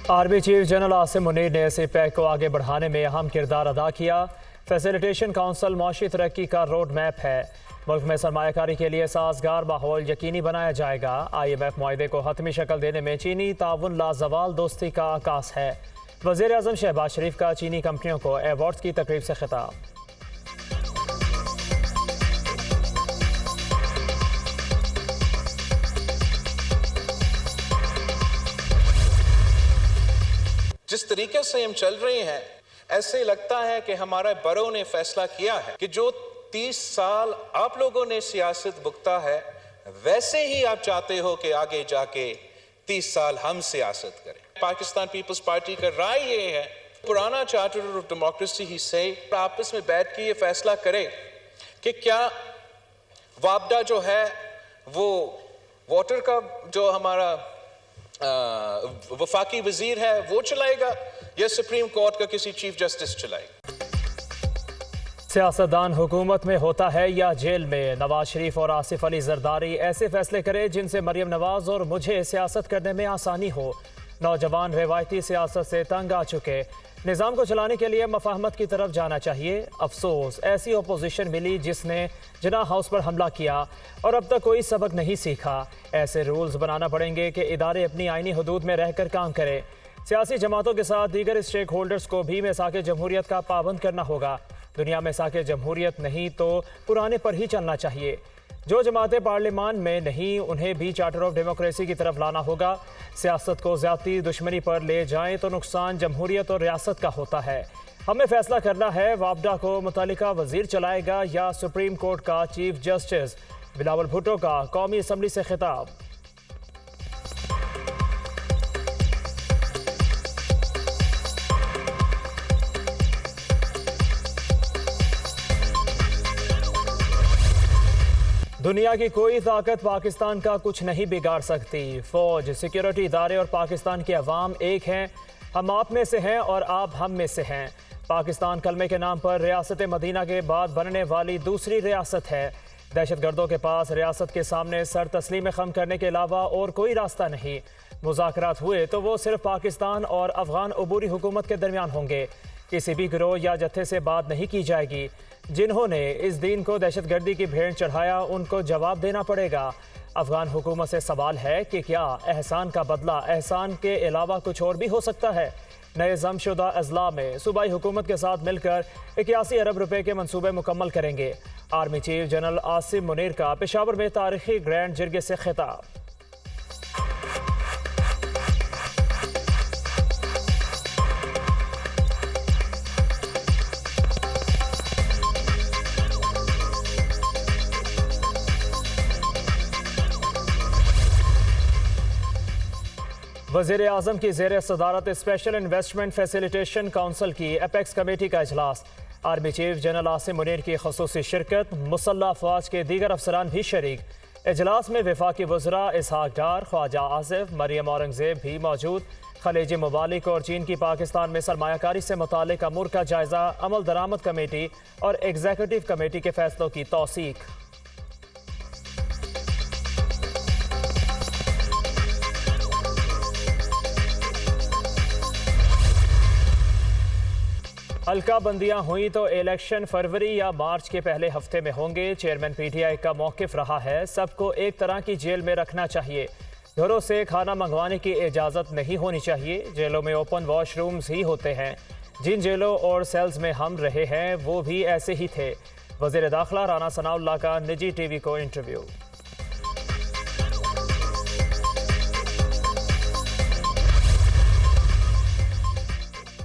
Army chief general Asim Munir ने CPEC को आगे बढ़ाने में अहम किरदार अदा किया। फैसिलिटेशन काउंसिल मौशी तरक्की का रोड मैप है। मुल्क में सरमायाकारी के लिए साजगार माहौल यकीनी बनाया जाएगा। IMF मुआहदे को हतमी शक्ल देने में चीनी ताउन लाजवाल दोस्ती का आकाश है। वज़ीर आज़म शहबाज शरीफ का चीनी कंपनियों को अवार्ड्स की तकरीब से खिताब। जिस तरीके से हम चल रहे हैं, ऐसे लगता है कि हमारा बड़ों ने फैसला किया है कि जो 30 साल आप लोगों ने सियासत भुगता है, वैसे ही आप चाहते हो कि आगे जाके 30 साल हम सियासत करें। पाकिस्तान पीपल्स पार्टी का राय ये है, पुराना चार्टर ऑफ डेमोक्रेसी ही से आपस में बैठ के ये फैसला करें कि क्या वापडा जो है वो वाटर का जो हमारा वफाकी वजीर है वो चलाएगा या सुप्रीम कोर्ट का किसी चीफ जस्टिस चलाएगा। सियासतदान हुकूमत में होता है या जेल में। नवाज शरीफ और आसिफ अली जरदारी ऐसे फैसले करें जिनसे मरियम नवाज और मुझे सियासत करने में आसानी हो। नौजवान रिवायती सियासत से तंग आ चुके, निज़ाम को चलाने के लिए मफाहमत की तरफ जाना चाहिए। अफसोस ऐसी अपोजिशन मिली जिसने जिन्ना हाउस पर हमला किया और अब तक कोई सबक नहीं सीखा। ऐसे रूल्स बनाना पड़ेंगे कि इदारे अपनी आईनी हदूद में रहकर काम करें। सियासी जमातों के साथ दीगर स्टेक होल्डर्स को भी मिसाक जमहूरियत का पाबंद करना होगा। दुनिया में मिसाक जमहूरियत नहीं तो पुराने पर ही चलना चाहिए। जो जमातें पार्लियामान में नहीं, उन्हें भी चार्टर ऑफ डेमोक्रेसी की तरफ लाना होगा। सियासत को ज़्यादती दुश्मनी पर ले जाएं तो नुकसान जमहूरियत और रियासत का होता है। हमें फैसला करना है, वापडा को मुतल्लिका वजीर चलाएगा या सुप्रीम कोर्ट का चीफ जस्टिस। बिलावल भुट्टो का कौमी असम्बली से खिताब। दुनिया की कोई ताकत पाकिस्तान का कुछ नहीं बिगाड़ सकती। फौज, सिक्योरिटी इदारे और पाकिस्तान की अवाम एक हैं। हम आप में से हैं और आप हम में से हैं। पाकिस्तान कलमे के नाम पर रियासत मदीना के बाद बनने वाली दूसरी रियासत है। दहशतगर्दों के पास रियासत के सामने सर तस्लीम खम करने के अलावा और कोई रास्ता नहीं। मुज़ाकरात हुए तो वो सिर्फ पाकिस्तान और अफगान अबूरी हुकूमत के दरमियान होंगे। किसी भी गिरोह या जत्थे से बात नहीं की जाएगी। जिन्होंने इस दिन को दहशतगर्दी की भेंट चढ़ाया, उनको जवाब देना पड़ेगा। अफगान हुकूमत से सवाल है कि क्या एहसान का बदला एहसान के अलावा कुछ और भी हो सकता है। नए जमशुदा अजला में सूबाई हुकूमत के साथ मिलकर 81 अरब रुपए के मंसूबे मुकम्मल करेंगे। Army chief general Asim Munir का पेशावर में तारीखी ग्रैंड जिरगे से खिताब। वज़ीर आज़म की ज़ेर सदारत स्पेशल इन्वेस्टमेंट फैसिलिटेशन काउंसिल की एपेक्स कमेटी का इजलास। Army chief general Asim Munir की ख़ुसूसी शिरकत, मुसल्लह अफ़वाज के दीगर अफसरान भी शरीक। इजलास में वफाकी वज़रा इसहाक डार, ख्वाजा आसिफ, मरियम औरंगज़ेब भी मौजूद। खलीजी ममालिक और चीन की पाकिस्तान में सरमायाकारी से मुताल्लिक़ अमूर का जायज़ा, अमल दरामद कमेटी और एग्जीक्यूटिव कमेटी के फैसलों की तौसीक। हल्का बंदियां हुई तो इलेक्शन फरवरी या मार्च के पहले हफ्ते में होंगे। चेयरमैन PTI का मौक़िफ़ रहा है, सबको एक तरह की जेल में रखना चाहिए। घरों से खाना मंगवाने की इजाज़त नहीं होनी चाहिए। जेलों में ओपन वॉशरूम्स ही होते हैं। जिन जेलों और सेल्स में हम रहे हैं वो भी ऐसे ही थे। वज़ीर दाखिला राना सनाउल्लाह का निजी TV को इंटरव्यू।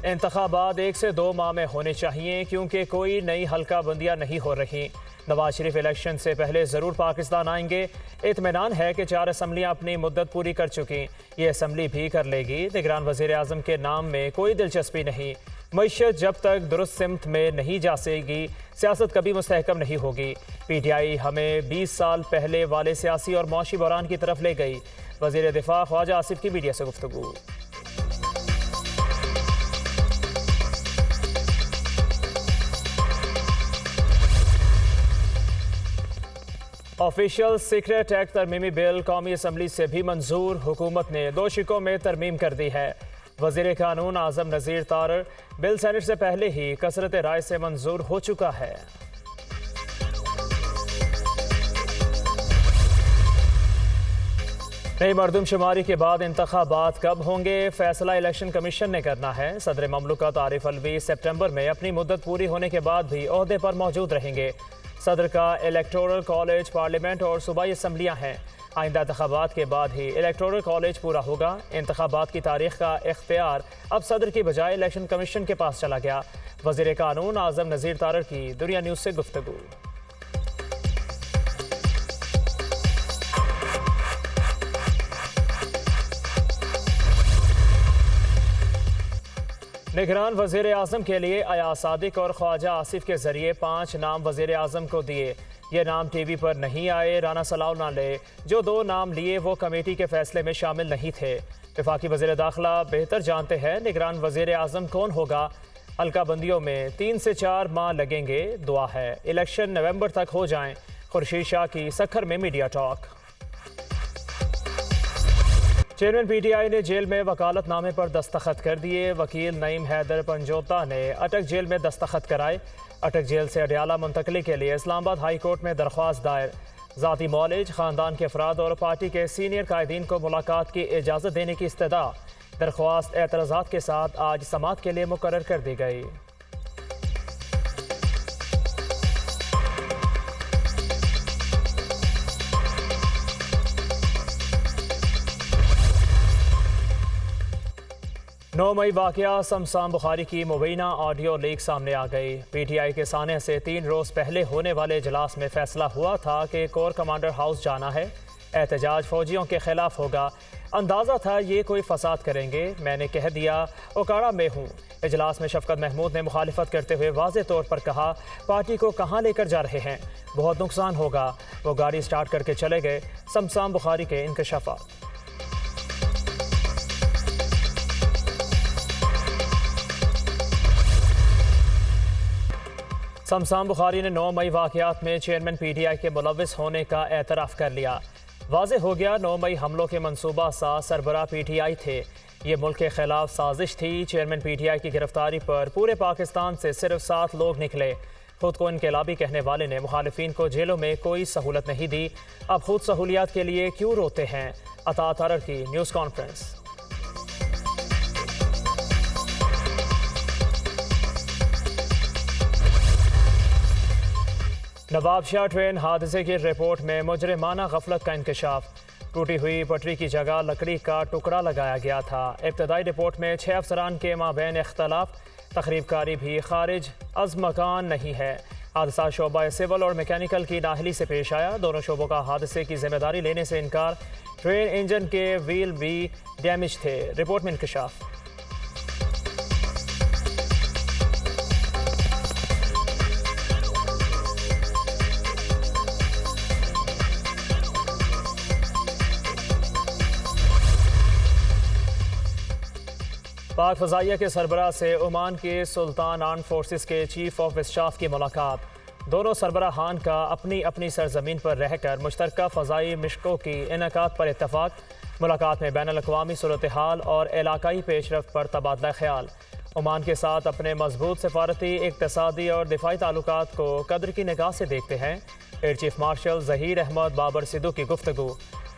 इंतखाबात 1 से 2 माह में होने चाहिए क्योंकि कोई नई हल्का बंदियाँ नहीं हो रही। नवाज शरीफ इलेक्शन से पहले ज़रूर पाकिस्तान आएंगे। इत्मीनान है कि 4 असम्बलियाँ अपनी मुद्दत पूरी कर चुकी, ये असम्बली भी कर लेगी। निगरान वज़ीर आज़म के नाम में कोई दिलचस्पी नहीं। मईशत जब तक दुरुस्त सिमत में नहीं जा सकेगी, सियासत कभी मुस्तहकम नहीं होगी। PTI हमें 20 साल पहले वाले सियासी और मौशी बहरान की तरफ ले गई। वज़ीर दिफा ख्वाजा आसिफ की मीडिया से गुफ्तगू। ऑफिशियल सीक्रेट एक्ट तरमीमी बिल कौमी असम्बली से भी मंजूर। हुकूमत ने 2 शिकों में तरमीम कर दी है। वज़ीर कानून आज़म नज़ीर तारर बिल सेनेट से पहले ही कसरत राय से मंजूर हो चुका है। नई मरदमशुमारी के बाद इंतखाबात कब होंगे, फैसला इलेक्शन कमीशन ने करना है। सदर ममलकत आरिफ अलवी सितंबर में अपनी मुद्दत पूरी होने के बाद भी ओहदे पर मौजूद रहेंगे। सदर का इलेक्टोरल कॉलेज पार्लियामेंट और सूबाई असम्बलियाँ हैं। आइंदा इंतखाबात के बाद ही इलेक्टोरल कॉलेज पूरा होगा। इंतखाबात की तारीख का इख्तियार अब सदर की बजाय इलेक्शन कमीशन के पास चला गया। वज़ीर कानून आज़म नज़ीर तारर की दुनिया न्यूज़ से गुफ्तगू। निगरान वज़ीर आज़म के लिए अयाज सादिक और ख्वाजा आसिफ के जरिए 5 नाम वज़ीर आज़म को दिए। ये नाम टीवी पर नहीं आए। राना सलाउल्लाह ने जो 2 नाम लिए वो कमेटी के फैसले में शामिल नहीं थे। वफाकी वज़ीर दाखिला बेहतर जानते हैं निगरान वज़ीर आज़म कौन होगा। हल्का बंदियों में 3 से 4 माह लगेंगे। दुआ है इलेक्शन नवंबर तक हो जाएं। खुर्शीद शाह की सखर में मीडिया टॉक। चेयरमैन पीटीआई ने जेल में वकालतनामे पर दस्तखत कर दिए। वकील नईम हैदर पंजोता ने अटक जेल में दस्तखत कराए। अटक जेल से अडयाला मुंतकली के लिए इस्लामाबाद हाई कोर्ट में दरख्वास्त दायर। ज़ाती मौलिज, ख़ानदान के अफराद और पार्टी के सीनियर कायदीन को मुलाकात की इजाज़त देने की इस्तदा। दरख्वास्त एतराज़ात के साथ आज समाअत के लिए मुकर्रर कर दी गई। नौ मई वाक़या शमशान बुखारी की मुबैना ऑडियो लीक सामने आ गई। पीटीआई के साने से 3 रोज़ पहले होने वाले इजलास में फैसला हुआ था कि कोर कमांडर हाउस जाना है। एहतजाज फौजियों के खिलाफ होगा। अंदाज़ा था ये कोई फसाद करेंगे। मैंने कह दिया ओकाड़ा में हूँ। इजलास में शफकत महमूद ने मुखालिफत करते हुए वाज़े तौर पर कहा पार्टी को कहाँ लेकर जा रहे हैं, बहुत नुकसान होगा। वो गाड़ी स्टार्ट करके चले गए। शमशान बुखारी के इंकशाफात। शमशान बुखारी ने 9 मई वाक़यात में चेयरमैन पीटीआई के मुलव्विस होने का एतराफ़ कर लिया। वाज़े हो गया 9 मई हमलों के मंसूबा सा सरबराह पीटीआई थे। ये मुल्क के खिलाफ साजिश थी। चेयरमैन पीटीआई की गिरफ्तारी पर पूरे पाकिस्तान से सिर्फ 7 लोग निकले। खुद को इनकलाबी कहने वाले ने मुखालिफिन को जेलों में कोई सहूलत नहीं दी। अब खुद सहूलियात के लिए क्यों रोते हैं। अता तारर की न्यूज़ कॉन्फ्रेंस। नवाबशाह ट्रेन हादसे की रिपोर्ट में मुजरिमाना गफलत का इंकशाफ। टूटी हुई पटरी की जगह लकड़ी का टुकड़ा लगाया गया था। इब्तदाई रिपोर्ट में 6 अफसरान के माबैन इख्तलाफ। तखरीबकारी भी खारिज अज मकान नहीं है। हादसा शोबा सिविल और मैकेनिकल की नाहली से पेश आया। दोनों शोबों का हादसे की जिम्मेदारी लेने से इनकार। ट्रेन इंजन के व्हील भी डैमेज थे। रिपोर्ट में इंकशाफ। पाक फ़ज़ाइया के सरबराह से ओमान के सुल्तान आर्म फोर्सेस के चीफ ऑफ स्टाफ की मुलाकात। दोनों सरबराहान का अपनी अपनी सरजमीन पर रहकर मुश्तरका फ़ज़ाई मिशकों की इनकात पर इत्तफाक। मुलाकात में बैनुल अक़वामी सूरत हाल और इलाकाई पेशरफ्त पर तबादला ख्याल। ओमान के साथ अपने मजबूत सफारती, इक़्तिसादी और दिफाई ताल्लुकात को कदर की निगाह से देखते हैं। Air chief marshal Zaheer Ahmed Babar Sidhu की गुफ्तगू।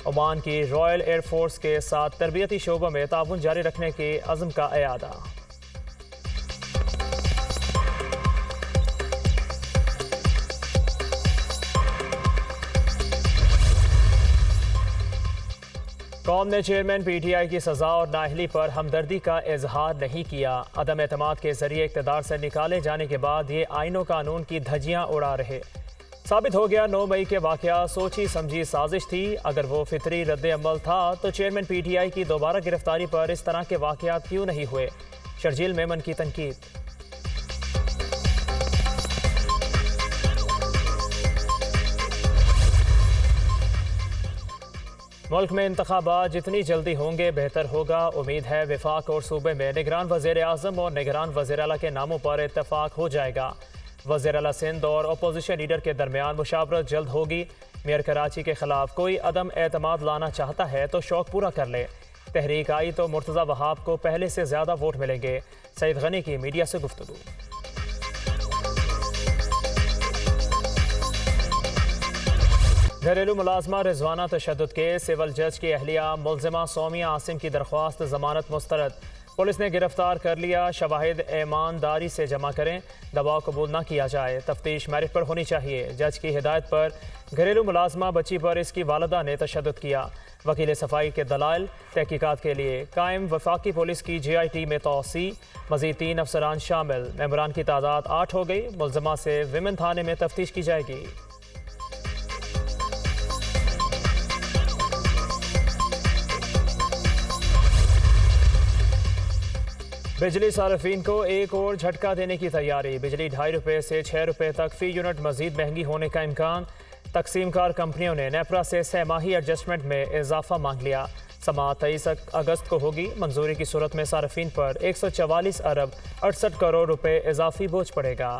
ओमान की रॉयल एयर फोर्स के साथ तरबियती शोबों में ताउन जारी रखने के अज़्म का इयादा। कौम ने चेयरमैन पीटीआई की सज़ा और नाअहली पर हमदर्दी का इजहार नहीं किया। अदम एतमाद के जरिए इक़्तिदार से निकाले जाने के बाद ये आईन व कानून की धज्जियाँ उड़ा रहे। साबित हो गया 9 मई के वाक़या सोची समझी साजिश थी। अगर वो फितरी रद्द अमल था तो चेयरमैन पीटीआई की दोबारा गिरफ्तारी पर इस तरह के वाक़यात क्यों नहीं हुए। शर्जील मेमन की तनकीद। मुल्क में इंतखाबात जितनी जल्दी होंगे बेहतर होगा। उम्मीद है वफाक और सूबे में निगरान वज़ीर आज़म और निगरान वज़ीर आला के नामों पर इत्तफाक हो जाएगा। वज़ीर आला सिंध और अपोजिशन लीडर के दरमियान मुशावरत जल्द होगी। मेयर कराची के खिलाफ कोई अदम एतमाद लाना चाहता है तो शौक पूरा कर ले। तहरीक आई तो मुर्तज़ा वहाब को पहले से ज़्यादा वोट मिलेंगे। सईद गनी की मीडिया से गुफ्तगू। घरेलू मुलाजमा रिजवाना तशद्दुद के सिविल जज की अहलिया मुलजिमा सोमिया आसिम की दरख्वास्त जमानत मुस्तरद। पुलिस ने गिरफ्तार कर लिया। शवाहिद ईमानदारी से जमा करें, दबाव कबूल न किया जाए। तफ्तीश मेरिट पर होनी चाहिए। जज की हिदायत पर घरेलू मुलाजमा बच्ची पर इसकी वालदा ने तशद्दुद किया। वकील सफाई के दलाइल तहकीकात के लिए कायम वफाकी पुलिस की GIT में तोसी। मजीद 3 अफसरान शामिल। मेंबरान की तादाद 8 हो गई। मुलजिमा से विमेन थाने में तफ्तीश की जाएगी। बिजली सार्फिन को एक और झटका देने की तैयारी। बिजली 2.5 रुपये से 6 रुपये तक फ़ी यूनिट मजीद महंगी होने का इम्कान। तकसीमकार कंपनियों ने नेपरा से 6 माही एडजस्टमेंट में इजाफा मांग लिया। समाअत 23 अगस्त को होगी। मंजूरी की सूरत में सार्फिन पर 144 अरब 68 करोड़ रुपए इजाफी बोझ पड़ेगा।